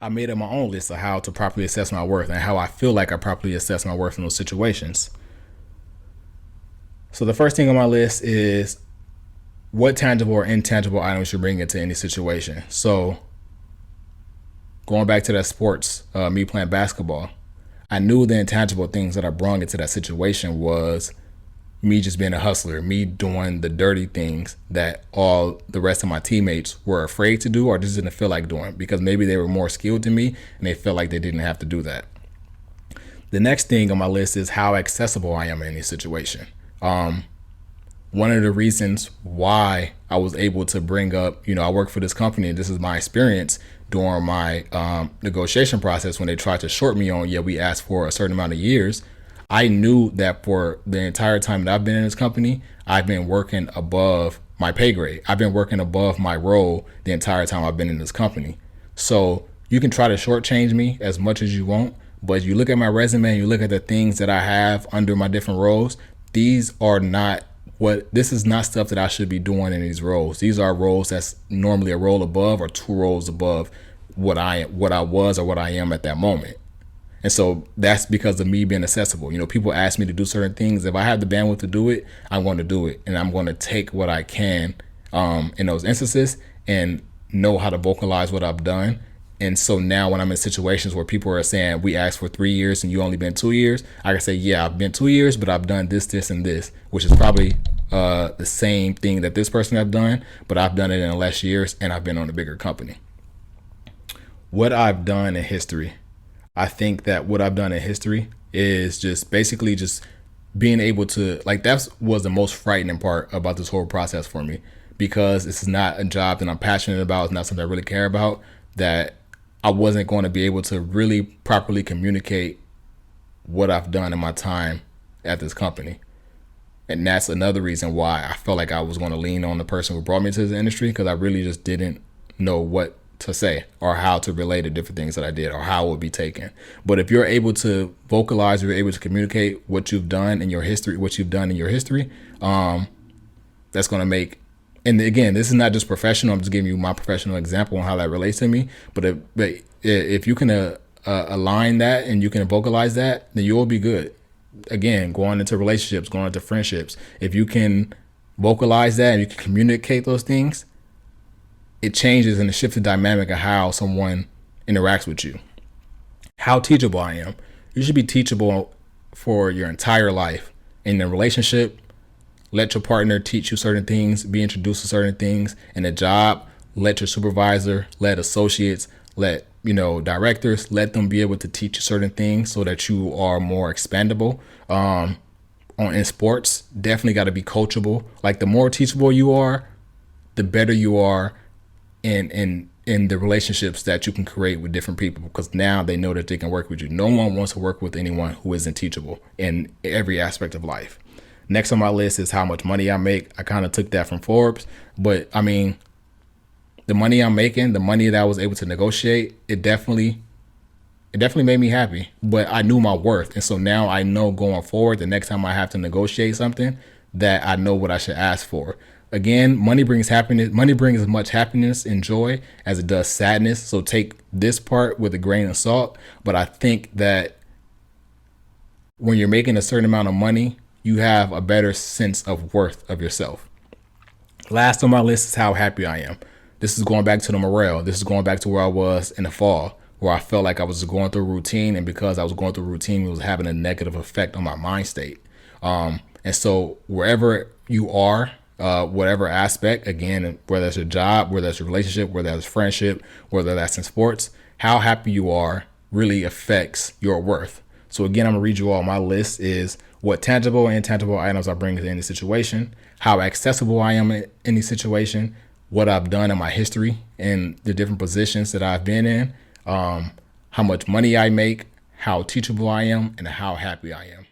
I made up my own list of how to properly assess my worth and how I feel like I properly assess my worth in those situations. So the first thing on my list is what tangible or intangible items you bring into any situation. So going back to that sports, me playing basketball, I knew the intangible things that I brought into that situation was me just being a hustler, me doing the dirty things that all the rest of my teammates were afraid to do or just didn't feel like doing because maybe they were more skilled than me and they felt like they didn't have to do that. The next thing on my list is how accessible I am in any situation. One of the reasons why I was able to bring up, I work for this company and this is my experience during my negotiation process when they tried to short me on, we asked for a certain amount of years. I knew that for the entire time that I've been in this company, I've been working above my pay grade. I've been working above my role the entire time I've been in this company. So you can try to shortchange me as much as you want, but you look at my resume and you look at the things that I have under my different roles, this is not stuff that I should be doing in these roles. These are roles that's normally a role above or two roles above what I was or what I am at that moment. And so that's because of me being accessible. People ask me to do certain things. If I have the bandwidth to do it, I'm going to do it. And I'm going to take what I can in those instances and know how to vocalize what I've done. And so now when I'm in situations where people are saying, we asked for 3 years and you only been 2 years, I can say, yeah, I've been 2 years, but I've done this, this, and this, which is probably the same thing that this person have done, but I've done it in less years and I've been on a bigger company. What I've done in history. I think that what I've done in history is just basically just being able to, that was the most frightening part about this whole process for me, because it's not a job that I'm passionate about. It's not something I really care about, that I wasn't going to be able to really properly communicate what I've done in my time at this company. And that's another reason why I felt like I was going to lean on the person who brought me to the industry, because I really just didn't know what to say or how to relate to different things that I did or how it would be taken. But if you're able to vocalize, or you're able to communicate what you've done in your history, that's going to make, and again, this is not just professional. I'm just giving you my professional example on how that relates to me. But if you can align that and you can vocalize that, then you'll be good. Again, going into relationships, going into friendships, if you can vocalize that and you can communicate those things, it changes and it shifts the dynamic of how someone interacts with you. How teachable I am. You should be teachable for your entire life. In a relationship, let your partner teach you certain things, be introduced to certain things. In a job, let your supervisor, let associates, let directors, let them be able to teach you certain things so that you are more expandable. In sports, definitely got to be coachable. The more teachable you are, the better you are in the relationships that you can create with different people, because now they know that they can work with you. No one wants to work with anyone who isn't teachable in every aspect of life. Next on my list is how much money I make. I kind of took that from Forbes, but I mean, the money I'm making, the money that I was able to negotiate, it definitely made me happy, but I knew my worth. And so now I know going forward, the next time I have to negotiate something, that I know what I should ask for. Again, money brings happiness. Money brings as much happiness and joy as it does sadness. So take this part with a grain of salt. But I think that when you're making a certain amount of money, you have a better sense of worth of yourself. Last on my list is how happy I am. This is going back to the morale. This is going back to where I was in the fall, where I felt like I was going through a routine. And because I was going through a routine, it was having a negative effect on my mind state. And so wherever you are, whatever aspect, again, whether it's a job, whether it's a relationship, whether that's friendship, whether that's in sports, how happy you are really affects your worth. So again, I'm gonna read you all. My list is what tangible and intangible items I bring to any situation, how accessible I am in any situation, what I've done in my history and the different positions that I've been in, how much money I make, how teachable I am, and how happy I am.